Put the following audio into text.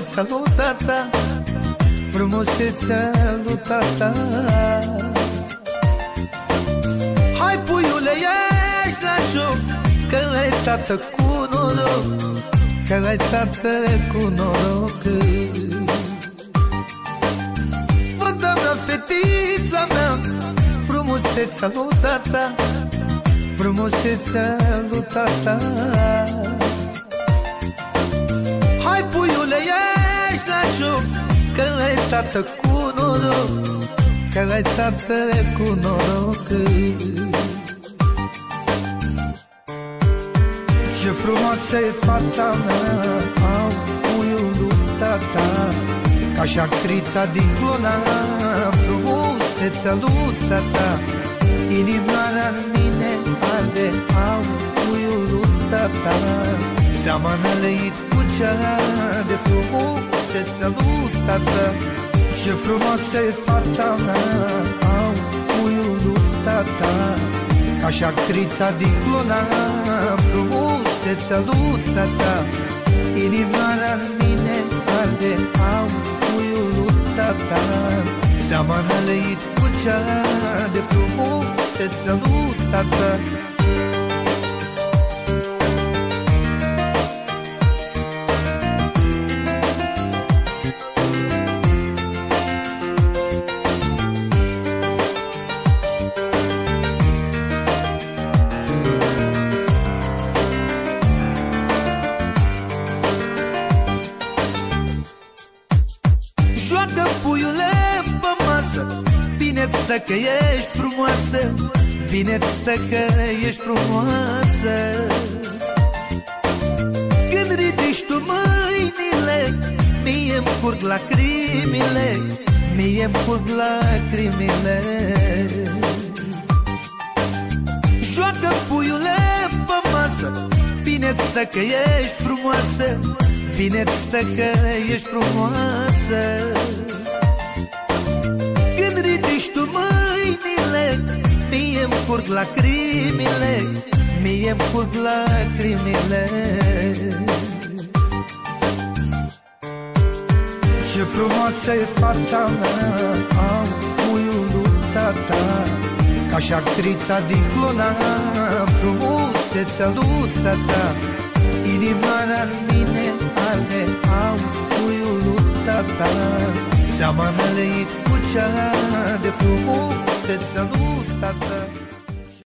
frumusețea lui tata, frumusețea lui tata. Hai puiule, ieși la joc, că ai tată cu noroc, că ai tată cu noroc. Văd-a mea, fetița mea, frumusețea lui tata, frumusețea lui tata. Hai puiule, ieși la joc, că ai tată cu noroc, că ai tată cu noroc. Ce frumoasă e fata mea, au puiul lui tata, ca și actrița din Clona, frumusețea lui tata. Inimioara în mine arde, au puiul lui tata, seamănă leit cu cea de frumusețea lui tata. Ce frumoasă e fata mea, au puiul lui tata, ca și actrița din Clona, frumusețea lui tata. Inimioara în mine arde, au puiul lui tata, seamănă leit cu cea de frumusețea lui tata. Joacă puiule pe masă, bine-ți stă că ești frumoasă, bine-ți stă că ești frumoasă. Când ridici tu mâinile, mie-mi curg lacrimile, mie-mi curg lacrimile. Joacă puiule pe masă, bine-ți stă că ești frumoasă, bine-ți stă că ești frumoasă. Când ridici tu mâinile, mie-mi curg lacrimile, mie-mi curg lacrimile. Ce frumoasă e fata mea, au puiul lui tata, ca și actrița din Clona, frumusețea lui tata. Inimioara în mine arde, au puiul lui tata, seamănă leit cu cea de frumusețea lui tata.